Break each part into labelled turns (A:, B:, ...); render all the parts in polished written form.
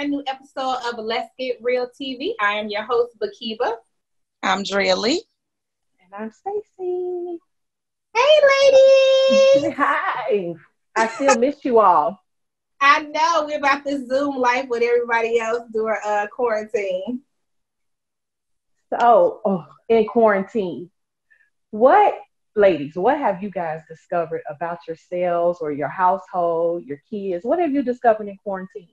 A: brand new episode of Let's Get Real TV. I am your host, Bakiba.
B: I'm Drea.
C: And I'm Stacy.
A: Hey, ladies.
C: Hi. I still miss you all.
A: I know. We're about this Zoom life with everybody else during quarantine.
C: So, in quarantine, ladies, what have you guys discovered about yourselves or your household, your kids? What have you discovered in quarantine?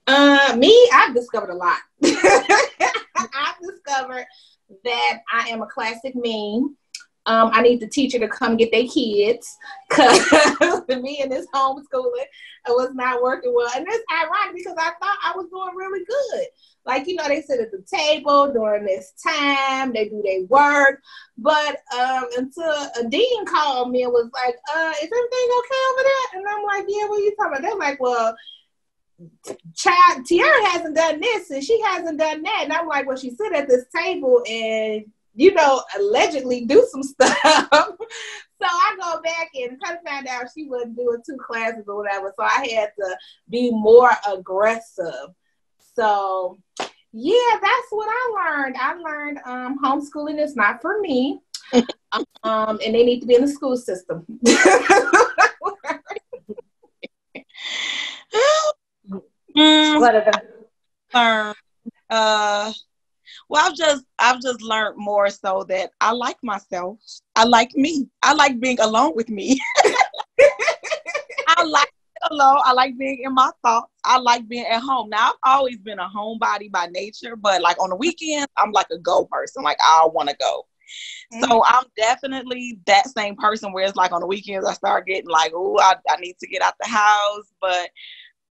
A: I've discovered a lot. I've discovered that I am a classic me. I need the teacher to come get their kids because me and this homeschooling was not working well. And it's ironic because I thought I was doing really good. Like, they sit at the table during this time, they do their work. But until a dean called me and was like, is everything okay over there? And I'm like, yeah, what are you talking about? They're like, well, child, Tiara hasn't done this and she hasn't done that. And I'm like, well, she sit at this table and allegedly do some stuff. So I go back and kind of find out she wasn't doing 2 classes or whatever. So I had to be more aggressive. So yeah, that's what I learned. I learned homeschooling is not for me. And they need to be in the school system.
C: What are
B: Well, I've just learned more so that I like myself. I like me. I like being alone with me. I like being alone. I like being in my thoughts. I like being at home. Now, I've always been a homebody by nature, but like on the weekends, I'm like a go person. Like I want to go. Mm-hmm. So I'm definitely that same person where it's like on the weekends I start getting like, oh, I need to get out the house, but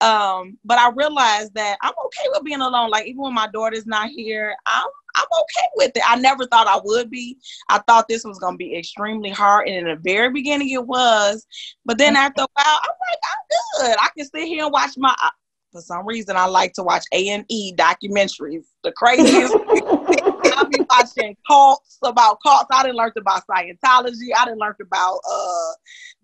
B: I realized that I'm okay with being alone. Like even when my daughter's not here, I'm okay with it. I never thought I would be. I thought this was gonna be extremely hard, and in the very beginning it was. But then after a while, I'm like, I'm good. I can sit here and watch for some reason I like to watch A&E documentaries. The craziest. I'll be watching cults. I done learned about Scientology. I done learned about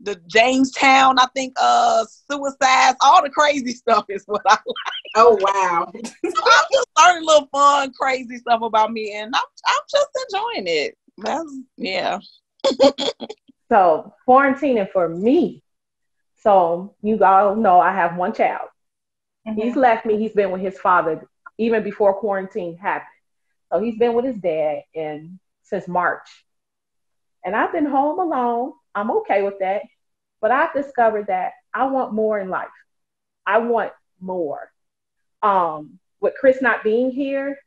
B: the Jamestown, I think, suicides. All the crazy stuff is what I like.
A: Oh, wow.
B: So I'm just learning little fun, crazy stuff about me, and I'm just enjoying it. Yeah.
C: So, quarantining for me. So, you all know I have one child. Mm-hmm. He's left me. He's been with his father even before quarantine happened. So he's been with his dad since March. And I've been home alone. I'm okay with that. But I've discovered that I want more in life. I want more. With Chris not being here,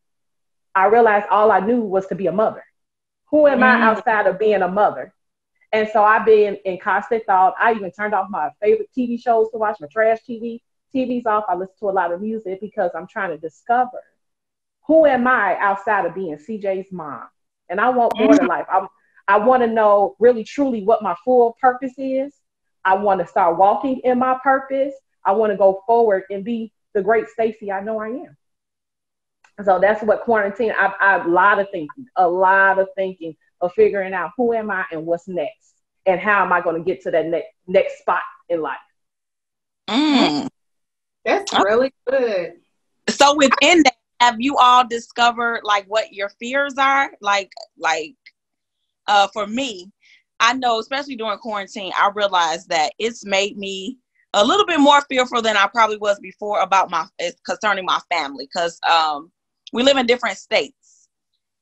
C: I realized all I knew was to be a mother. Who am I outside of being a mother? And so I've been in constant thought. I even turned off my favorite TV shows to watch, my trash TV. TV's off. I listen to a lot of music because I'm trying to discover who am I outside of being CJ's mom? And I want more to life. I want to know really, truly what my full purpose is. I want to start walking in my purpose. I want to go forward and be the great Stacy I know I am. So that's what quarantine, a lot of thinking of figuring out who am I and what's next and how am I going to get to that next spot in life.
A: That's really good.
B: So within that, have you all discovered like what your fears are? Like for me, I know, especially during quarantine, I realized that it's made me a little bit more fearful than I probably was before about concerning my family. Cause, we live in different states.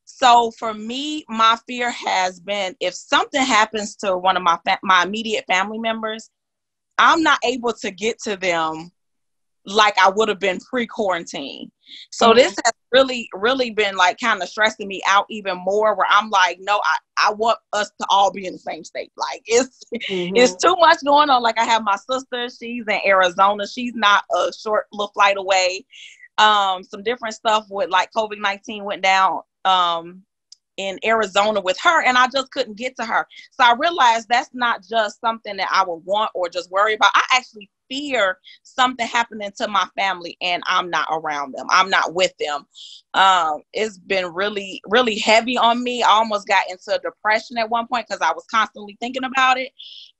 B: So for me, my fear has been if something happens to one of my immediate family members, I'm not able to get to them like I would have been pre-quarantine. So this has really, really been like kind of stressing me out even more where I'm like, no, I want us to all be in the same state. Like it's too much going on. Like I have my sister, she's in Arizona. She's not a short little flight away. Some different stuff with like COVID-19 went down in Arizona with her, and I just couldn't get to her. So I realized that's not just something that I would want or just worry about. I actually fear something happening to my family and I'm not around them. I'm not with them. It's been really, really heavy on me. I almost got into depression at one point because I was constantly thinking about it.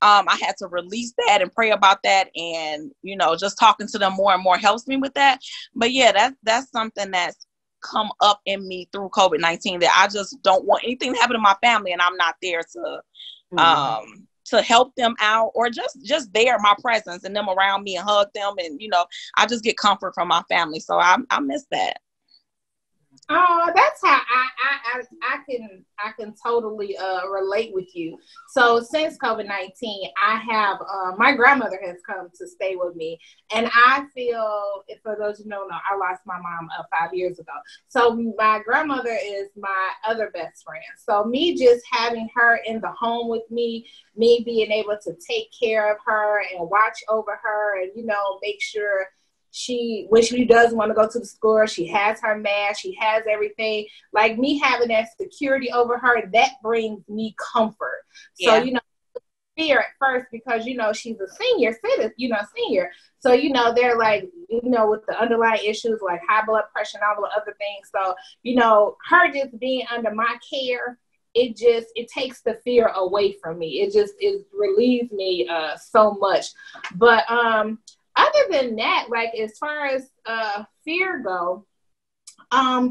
B: I had to release that and pray about that, and just talking to them more and more helps me with that. But yeah, that's something that's come up in me through COVID-19, that I just don't want anything to happen to my family and I'm not there to help them out, or just there, my presence and them around me and hug them, and I just get comfort from my family. So I miss that.
A: Oh, that's how I can totally relate with you. So since COVID-19, I have my grandmother has come to stay with me, and I feel, for those who don't know, I lost my mom 5 years ago. So my grandmother is my other best friend. So me just having her in the home with me being able to take care of her and watch over her, and make sure when she does want to go to the store, she has her mask, she has everything. Like, me having that security over her, that brings me comfort. Yeah. So, fear at first because, she's a senior citizen, senior. So, they're like, with the underlying issues like high blood pressure and all the other things. So, her just being under my care, it takes the fear away from me. It relieves me so much. But, other than that, like, as far as fear go,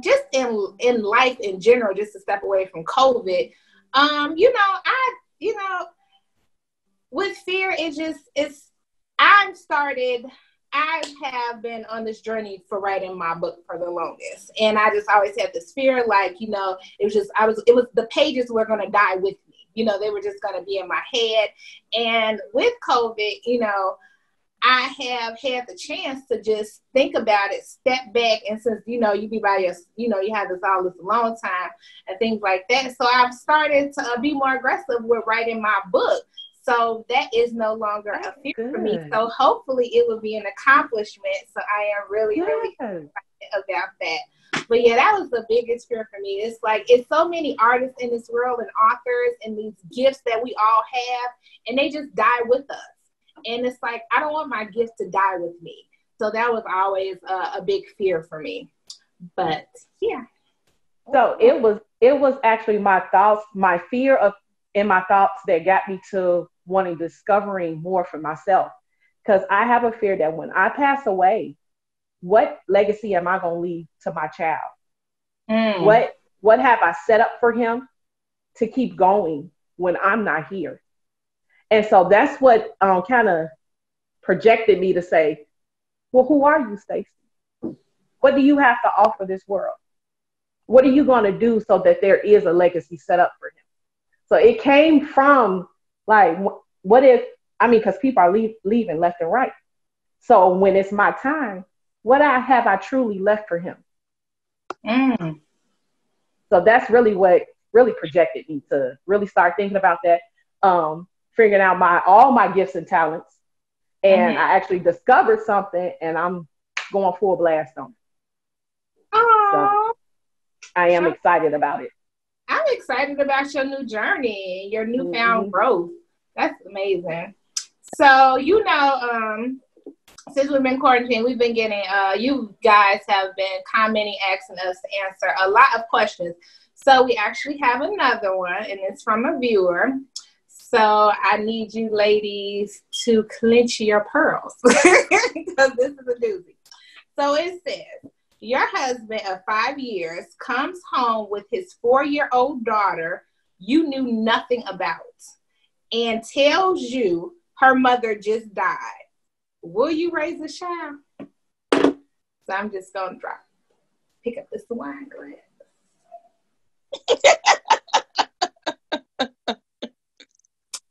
A: just in life in general, just to step away from COVID, with fear, I have been on this journey for writing my book for the longest, and I just always had this fear, like, it was the pages were going to die with me. They were just going to be in my head. And with COVID, I have had the chance to just think about it, step back, and since, you be by your, you have this alone time and things like that. So I've started to be more aggressive with writing my book. So that is no longer a fear for me. So hopefully it will be an accomplishment. So I am really, really excited about that. But yeah, that was the biggest fear for me. It's like, it's so many artists in this world and authors and these gifts that we all have, and they just die with us. And it's like, I don't want my gift to die with me. So that was always a big fear for me. But yeah.
C: So it was actually my thoughts, my fear and my thoughts that got me to discovering more for myself. Because I have a fear that when I pass away, what legacy am I going to leave to my child? What have I set up for him to keep going when I'm not here? And so that's what kind of projected me to say, well, who are you, Stacy? What do you have to offer this world? What are you going to do so that there is a legacy set up for him? So it came from, like, what if, because people are leaving left and right. So when it's my time, what have I truly left for him? So that's really what really projected me to really start thinking about that. Figuring out all my gifts and talents. And I actually discovered something, and I'm going full blast on it. So I am excited about it.
A: I'm excited about your new journey, your newfound growth. That's amazing. So, since we've been quarantined, we've been getting, you guys have been commenting, asking us to answer a lot of questions. So we actually have another one, and it's from a viewer. So I need you ladies to clench your pearls because this is a doozy. So it says, your husband of 5 years comes home with his 4-year-old daughter you knew nothing about and tells you her mother just died. Will you raise a child? So I'm just going to pick up this wine glass.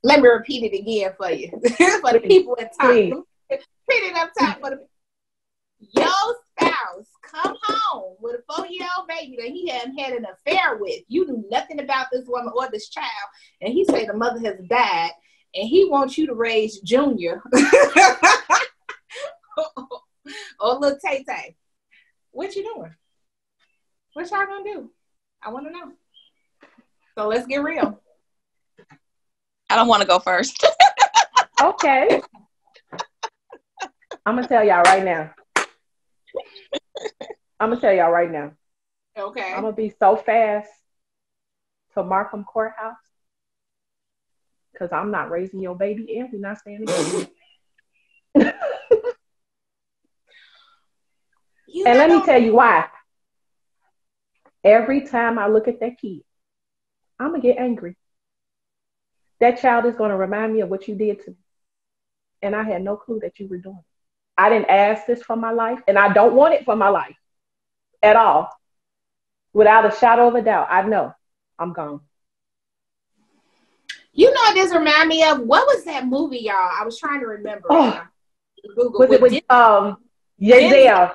A: Let me repeat it again for you. For the people at top. Repeat it up top for the your spouse come home with a 4-year-old baby that he hadn't had an affair with. You knew nothing about this woman or this child. And he said the mother has died. And he wants you to raise Junior. Or little Tay-Tay. What you doing? What y'all gonna do? I want to know. So let's get real.
B: I don't want to go first.
C: Okay. I'm going to tell y'all right now.
A: Okay.
C: I'm going to be so fast to Markham Courthouse because I'm not raising your baby and we're not staying together. And let me tell you why. Every time I look at that kid, I'm going to get angry. That child is going to remind me of what you did to me. And I had no clue that you were doing it. I didn't ask this for my life, and I don't want it for my life at all. Without a shadow of a doubt, I know I'm gone.
A: You know, this remind me of, what was that movie, y'all? I was trying to remember.
C: Oh,
A: Google.
C: Was it with yeah.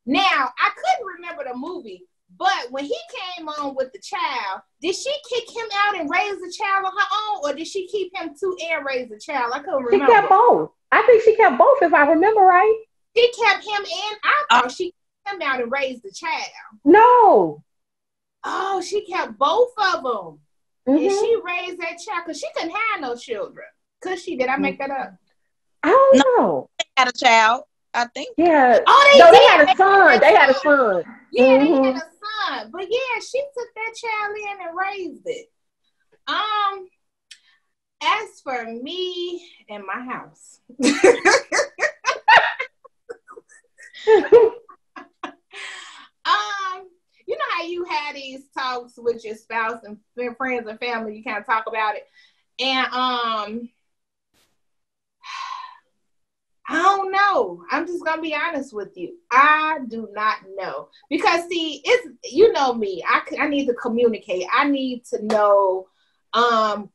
A: Now, I couldn't remember the movie, but when he came on with the child, did she kick him out and raise the child on her own, or did she keep him too and raise the child? I couldn't remember.
C: She kept both. I think she kept both, if I remember right.
A: She kept him in. I thought she kicked him out and raised the child.
C: No.
A: Oh, she kept both of them.
C: Mm-hmm.
A: And she raised that child because she couldn't have no children. Could she? Did I make that up?
C: I don't know.
B: They had a child, I think.
C: Yeah.
A: Oh,
C: they had a son. They had a son.
A: Yeah, they had a son. But yeah, she took that child in and raised it. As for me and my house. You know how you had these talks with your spouse and friends and family, you kind of talk about it. And I don't know. I'm just gonna be honest with you. I do not know. Because see, it's, you know me. I need to communicate. I need to know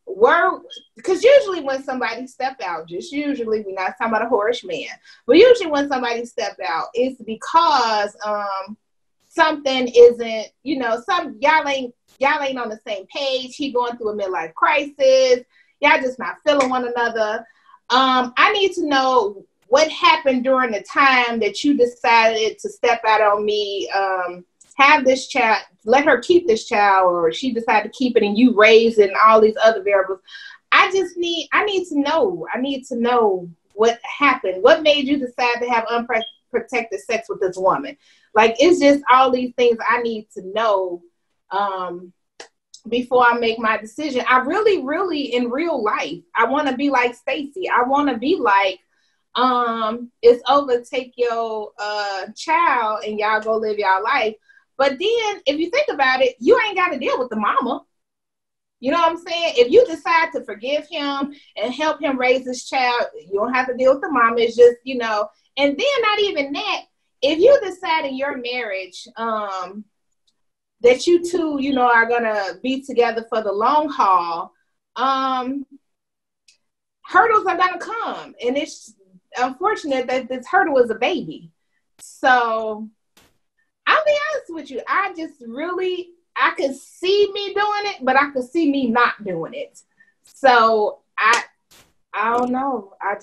A: where, because usually when somebody step out, just usually, we're not talking about a horse man, but usually when somebody step out, it's because something isn't, you know, y'all ain't on the same page. He going through a midlife crisis. Y'all just not feeling one another. I need to know what happened during the time that you decided to step out on me, have this child, let her keep this child, or she decided to keep it and you raise it and all these other variables. I need to know. I need to know what happened. What made you decide to have unprotected sex with this woman? Like, it's just all these things I need to know before I make my decision. I really, in real life, I want to be like Stacy. I want to be like, it's over, take your child and y'all go live y'all life. But then, if you think about it, you ain't got to deal with the mama. You know what I'm saying? If you decide to forgive him and help him raise his child, you don't have to deal with the mama. It's just, you know, and then not even that, if you decide in your marriage that you two, you know, are going to be together for the long haul, hurdles are going to come. And it's unfortunate that this hurdle is a baby. So I'll be honest with you. I could see me doing it, but I could see me not doing it. So I don't know. I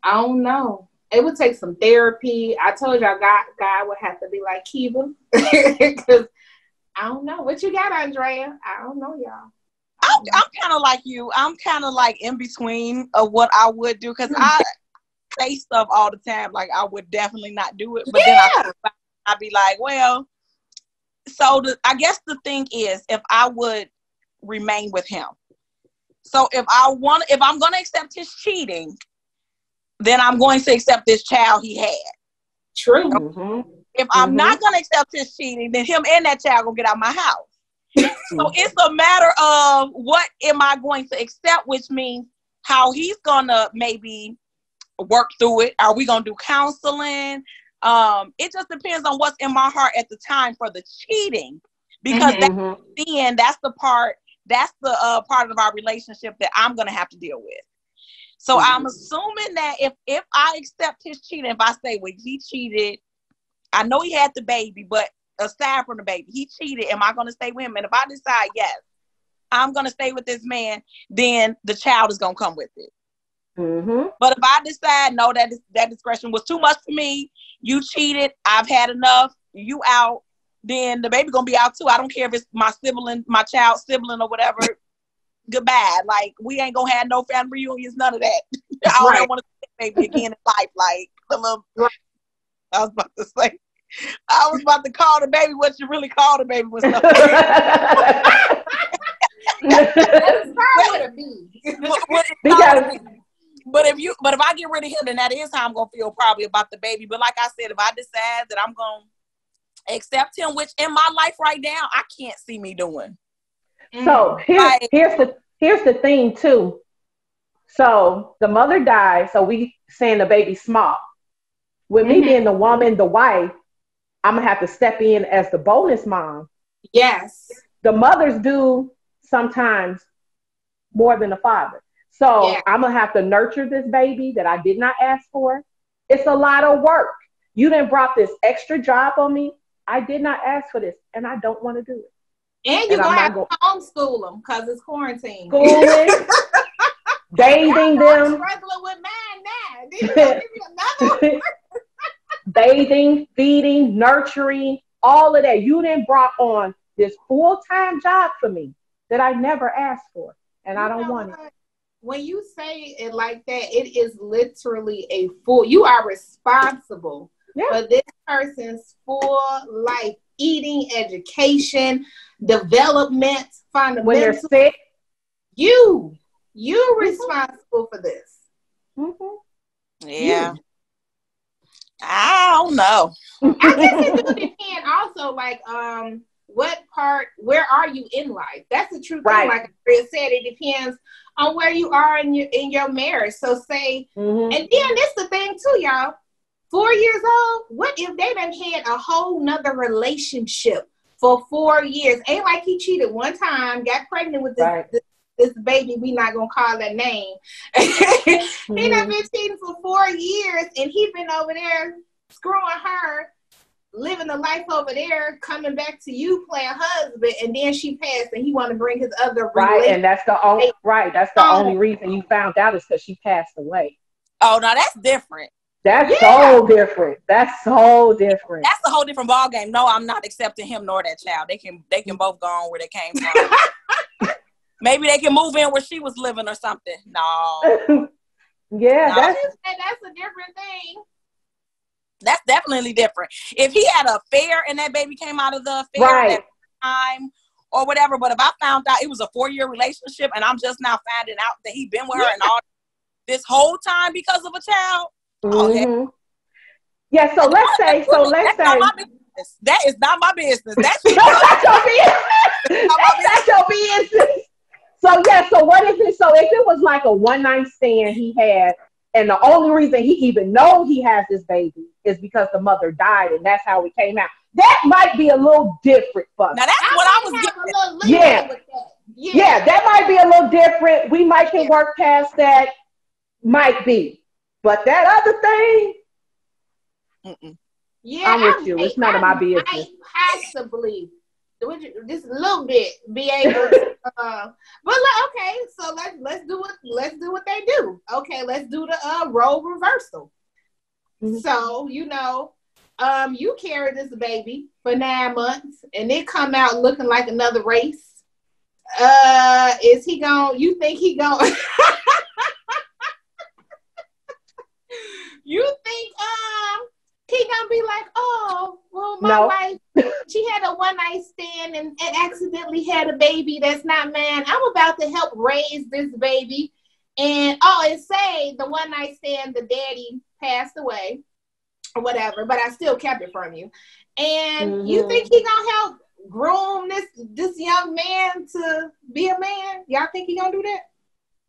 A: don't know. It would take some therapy. I told y'all God would have to be like Kiva. Because I don't know. What you got, Andrea? I don't know, y'all.
B: I'm kind of like you. I'm kind of like in between of what I would do, because I say stuff all the time like I would definitely not do it. But then I'd be like, well, so I guess the thing is, if I would remain with him. So if I'm going to accept his cheating, then I'm going to accept this child he had.
A: True.
C: Mm-hmm.
B: If I'm not going to accept his cheating, then him and that child going to get out of my house. So it's a matter of what am I going to accept, which means how he's going to maybe work through it. Are we going to do counseling? It just depends on what's in my heart at the time for the cheating, because that's the part of our relationship that I'm going to have to deal with. So I'm assuming that if I accept his cheating, if I say, well, he cheated, I know he had the baby, but aside from the baby, he cheated, am I going to stay with him? And if I decide, yes, I'm going to stay with this man, then the child is going to come with it.
C: Mm-hmm.
B: But if I decide, no, that discretion was too much for me, you cheated, I've had enough, you out, then the baby gonna be out too. I don't care if it's my sibling, my child's sibling or whatever. Goodbye. Like, we ain't gonna have no family reunions, none of that. I don't ever want to see that baby again in life. Like, the little, I was about to say, I was about to call the baby what you really call the baby was something.
A: That's probably a B.
B: But if I get rid of him, then that is how I'm gonna feel probably about the baby. But like I said, if I decide that I'm gonna accept him, which in my life right now I can't see me doing.
C: So here's the thing too. So the mother died, so we saying the baby's small. With me being the woman, the wife, I'm gonna have to step in as the bonus mom.
A: Yes.
C: The mothers do sometimes more than the father. So I'm gonna have to nurture this baby that I did not ask for. It's a lot of work. You done brought this extra job on me. I did not ask for this, and I don't want to do it.
A: And you're gonna have to homeschool them because it's quarantine.
C: Schooling, bathing them.
A: Struggling with mine now. Did you give me another?
C: Bathing, feeding, nurturing, all of that. You done brought on this full-time job for me that I never asked for, and I don't want it.
A: When you say it like that, it is literally a full. You are responsible for this person's full life, eating, education, development, fundamentals.
C: When they're sick,
A: you're responsible for this.
B: Yeah. I don't know.
A: I guess it do depend also, like, where are you in life? That's the true thing. Like Drea said, it depends on where you are in your marriage. So say, and then this the thing too, y'all. 4 years old, what if they done had a whole nother relationship for 4 years? Ain't like he cheated one time, got pregnant with this baby, we not gonna call that name. He done been cheating for 4 years, and he been over there screwing her, living the life over there, coming back to you playing husband, and then she passed, and he want to bring his other
C: and that's the only reason you found out is because she passed away.
B: Oh, no, that's different.
C: That's so different. That's so different.
B: That's a whole different ball game. No, I'm not accepting him nor that child. They can both go on where they came from. Maybe they can move in where she was living or something. No.
A: That's a different thing.
B: That's definitely different. If he had an affair and that baby came out of the affair at that time or whatever, but if I found out it was a 4-year relationship and I'm just now finding out that he been with her and all this whole time because of a child.
C: Yeah, so let's say
B: that is not my business. That's
C: your business. That's your business. So what if it? So if it was like a one-night stand he had, and the only reason he even know he has this baby is because the mother died, and that's how it came out. That might be a little different for me.
B: Now that's what I was getting.
C: Yeah, that might be a little different. We might can work past that. Might be. But that other thing, I'm with you. It's none of my business.
A: I possibly, just a little bit, be able to. But okay, so let's do what they do. Okay, let's do the role reversal. So you carry this baby for 9 months, and it come out looking like another race. Is he gonna? You think he gonna? You think he gonna be like, oh, well, my wife, she had a one-night stand and accidentally had a baby that's not mine. I'm about to help raise this baby. And and say the one-night stand, the daddy passed away or whatever, but I still kept it from you. And you think he gonna help groom this young man to be a man? Y'all think he gonna do that?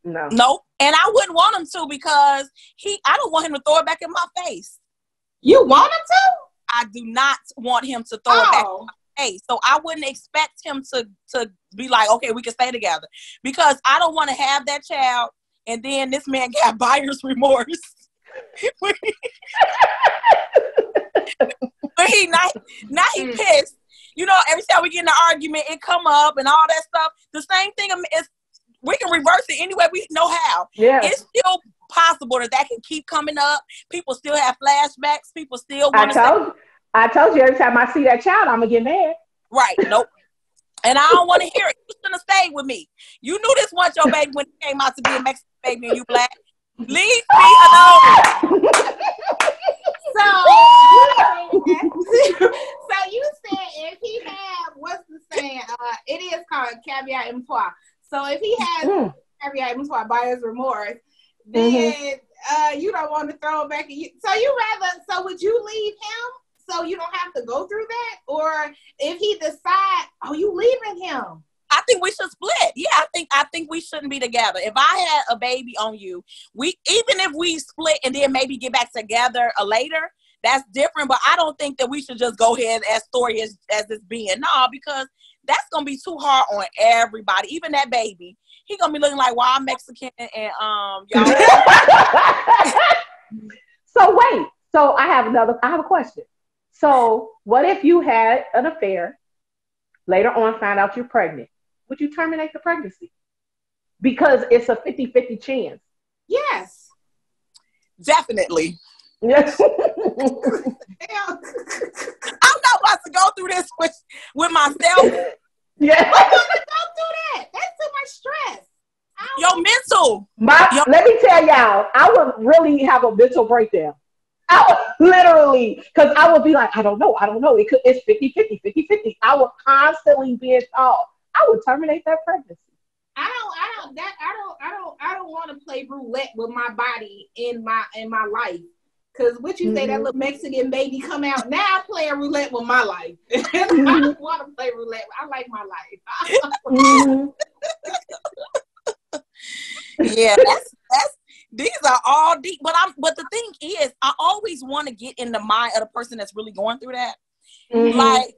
C: No.
B: Nope. And I wouldn't want him to because I don't want him to throw it back in my face.
A: You want him to?
B: I do not want him to throw it back in my face. So I wouldn't expect him to be like, okay, we can stay together. Because I don't want to have that child and then this man got buyer's remorse. When he pissed. Every time we get in an argument, it come up and all that stuff. The same thing is we can reverse it any way we know how. Yeah. It's still possible that can keep coming up. People still have flashbacks. People still want to
C: I told you every time I see that child, I'm gonna get mad.
B: Right. Nope. And I don't want to hear it. You shouldn't have stayed with me. You knew this once your baby when it came out to be a Mexican baby and you black. Leave me alone.
A: So you said if he had, what's the saying? It is called caveat emptor. So if he has caveat emptor, buyer's remorse, then you don't want to throw it back at you. So would you leave him so you don't have to go through that? Or if he decide, oh, you leaving him?
B: I think we should split. Yeah, I think we shouldn't be together. If I had a baby on you, even if we split and then maybe get back together later, that's different. But I don't think that we should just go ahead as story as it's being. No, because that's gonna be too hard on everybody. Even that baby, he gonna be looking like, well, I'm Mexican and y'all.
C: So wait. So I have a question. So what if you had an affair, later on find out you're pregnant? Would you terminate the pregnancy? Because it's a 50-50 chance.
A: Yes.
B: Definitely.
C: Yes.
B: I'm not about to go through this with myself.
C: Yeah.
A: I want to go through that. That's too much stress.
B: Your mental.
C: Let me tell y'all, I would really have a mental breakdown. Literally, because I would be like, I don't know. It's 50-50. I would constantly be in thought. I would terminate that pregnancy.
A: I don't want to play roulette with my body in my life. Because what you say, that little Mexican baby come out, now I play a roulette with my life. I don't want to play roulette. I like my life.
B: Yeah, that's these are all deep. But the thing is, I always want to get in the mind of the person that's really going through that. Like,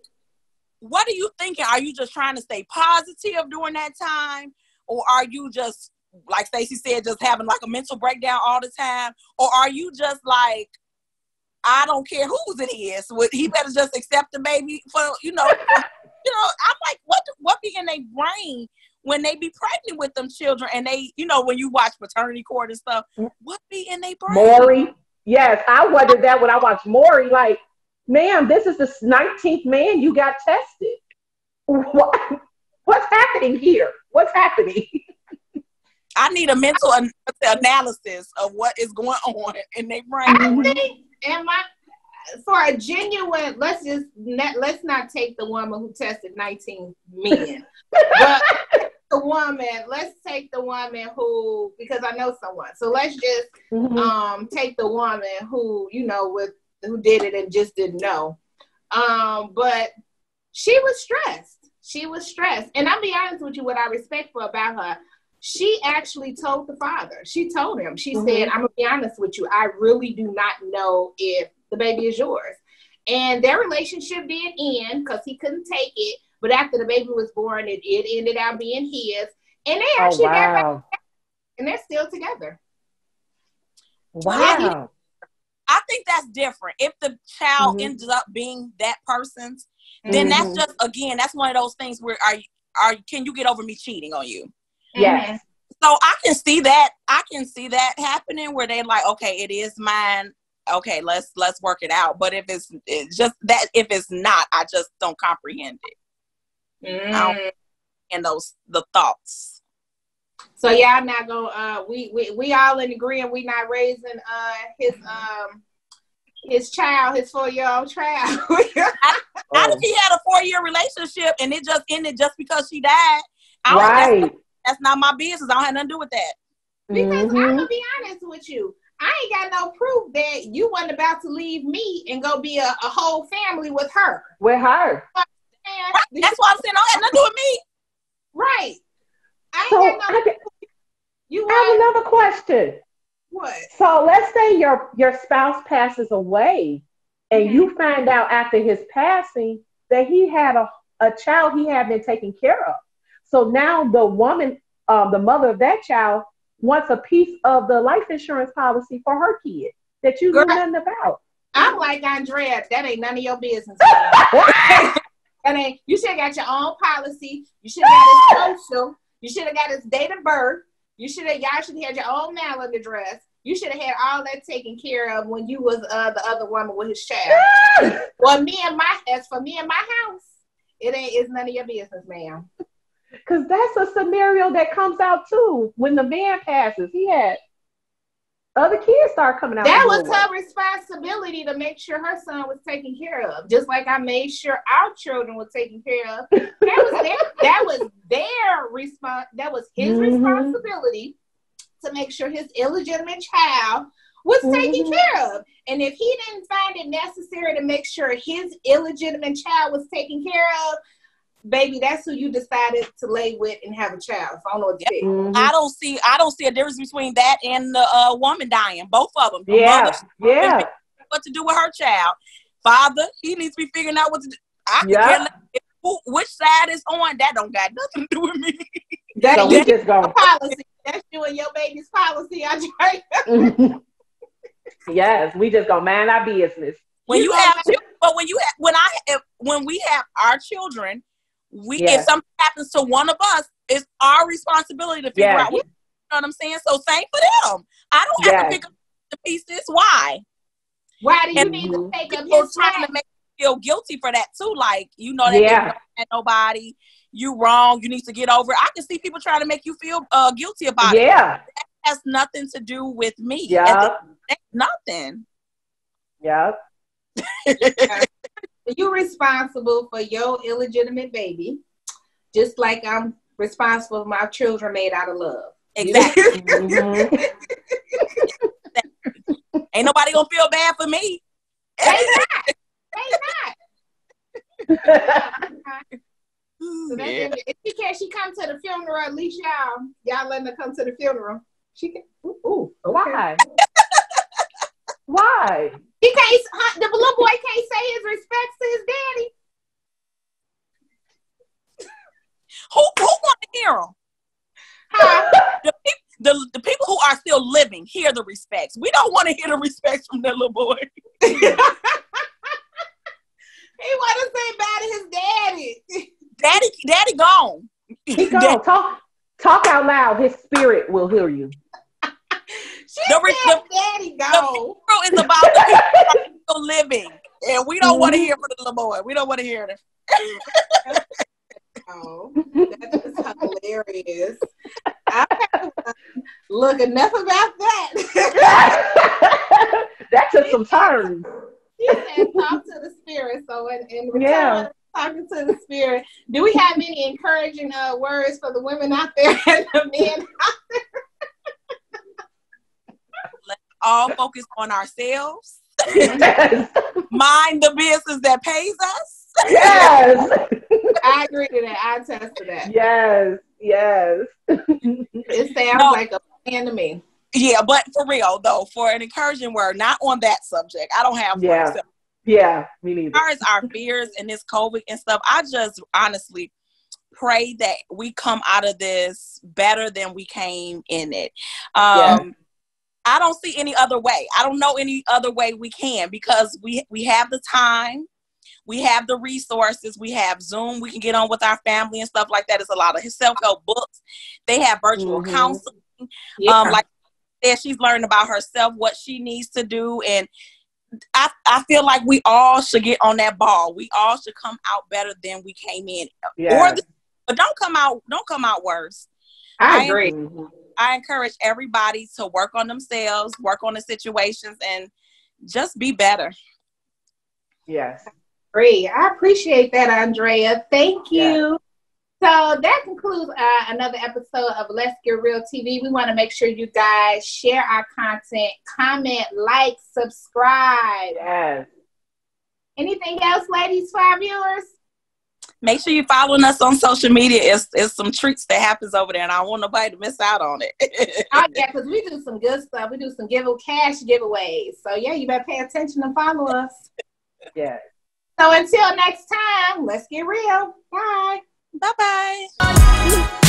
B: what are you thinking? Are you just trying to stay positive during that time? Or are you just, like Stacy said, just having like a mental breakdown all the time? Or are you just like, I don't care whose it is. He better just accept the baby for, I'm like, what be in their brain when they be pregnant with them children and they, when you watch Paternity Court and stuff, what be in their brain?
C: Maury. Yes, I wondered that when I watched Maury, like, ma'am, this is the 19th man you got tested. What's happening here? What's happening?
B: I need a mental analysis of what is going on in their brain.
A: I think, for a genuine, let's not take the woman who tested 19 men, but let's take the woman who, because I know someone, so let's just take the woman who, who did it and just didn't know. But she was stressed. And I'll be honest with you, what I respect about her, she actually told the father. She told him. She said, I'm going to be honest with you. I really do not know if the baby is yours. And their relationship did end because he couldn't take it. But after the baby was born, it ended up being his. And they actually got back together, and they're still together.
C: Wow.
B: I think that's different. If the child ends up being that person's, then that's just, again, that's one of those things where can you get over me cheating on you?
C: Yes.
B: So I can see that happening where they're like, okay, it is mine. Okay, let's work it out. But if it's just that, if it's not, I just don't comprehend it. I don't understand the thoughts.
A: So y'all not gonna we all in agreement we not raising his 4-year-old child.
B: Not if he had a 4-year relationship and it just ended just because she died. That's not my business. I don't have nothing to do with that.
A: Because I'm gonna be honest with you, I ain't got no proof that you wasn't about to leave me and go be a whole family with her.
B: Right. That's why I'm saying I don't have nothing to do with me.
A: Right. I
C: have another question.
A: What?
C: So let's say your spouse passes away and you find out after his passing that he had a child he had been taking care of. So now the woman, the mother of that child, wants a piece of the life insurance policy for her kid that you knew nothing about.
A: I'm like Andrea, that ain't none of your business. You should have got your own policy. You should have got his social. You should have got his date of birth. Y'all should have had your own mailing address. You should have had all that taken care of when you was the other woman with his child. Well, as for me and my house, it's none of your business, ma'am.
C: Because that's a scenario that comes out too. When the man passes, he had other kids start coming out.
A: That was her responsibility to make sure her son was taken care of. Just like I made sure our children were taken care of. That was his responsibility to make sure his illegitimate child was taken care of. And if he didn't find it necessary to make sure his illegitimate child was taken care of, baby, that's who you decided to lay with and have a child. So I don't know what to say.
B: I don't see a difference between that and the woman dying. Both of them.
C: Yeah.
B: What to do with her child? Father, he needs to be figuring out what to do. I can't which side is on. That don't got nothing to do with me.
C: So we just go
A: policy. That's you and your baby's policy.
C: Yes, we just gonna mind our business.
B: When we have our children, if something happens to one of us, it's our responsibility to figure out what, you know what I'm saying? So same for them. I don't have to pick up the pieces. Why?
A: Why do you need to take up his
B: trying to make you feel guilty for that too? Like, you know, that don't at nobody. You wrong. You need to get over it. I can see people trying to make you feel guilty about it. That has nothing to do with me. That's nothing.
A: You're responsible for your illegitimate baby, just like I'm responsible for my children made out of love.
B: Exactly. Ain't nobody gonna feel bad for me.
A: They not. So if she come to the funeral, at least y'all letting her come to the funeral. She can.
C: Why? Why?
A: He can't. The little boy can't say his respects to his daddy.
B: Who want to hear him? The people who are still living hear the respects. We don't want to hear the respects from that little boy.
A: He want to say bye to his daddy.
B: Daddy gone.
C: He gone. Talk out loud. His spirit will hear you.
A: Daddy gone.
B: The funeral is about the people still living, and we don't want to hear from the little boy. We don't want to hear it.
A: Oh, that is hilarious. Look, enough about that.
C: That took some turns.
A: She said talk to the spirit. So in return, talking to the spirit, do we have any encouraging words for the women out there and the men out there?
B: Let's all focus on ourselves. Mind the business that pays us.
C: Yes.
A: I agree to that. I attest to that.
C: Yes.
A: It sounds like a plan to me.
B: Yeah, but for real though, for an encouraging word, not on that subject. I don't have one.
C: Yeah, me neither.
B: As far as our fears and this COVID and stuff, I just honestly pray that we come out of this better than we came in it. I don't see any other way. I don't know any other way we can, because we have the time. We have the resources. We have Zoom. We can get on with our family and stuff like that. There's a lot of self-help books. They have virtual counseling. Like I said, she's learning about herself, what she needs to do. And I feel like we all should get on that ball. We all should come out better than we came in. But don't come out worse.
A: I agree.
B: I encourage everybody to work on themselves, work on the situations, and just be better.
C: Yes.
A: Great. I appreciate that, Andrea. Thank you. So that concludes another episode of Let's Get Real TV. We want to make sure you guys share our content, comment, like, subscribe.
C: Yes.
A: Anything else, ladies, for our viewers?
B: Make sure you're following us on social media. It's some treats that happens over there, and I don't want nobody to miss out on it.
A: Oh, yeah, because we do some good stuff. We do some cash giveaways. So, yeah, you better pay attention and follow us.
C: Yes.
A: So until next time, let's get real. Bye.
B: Bye-bye.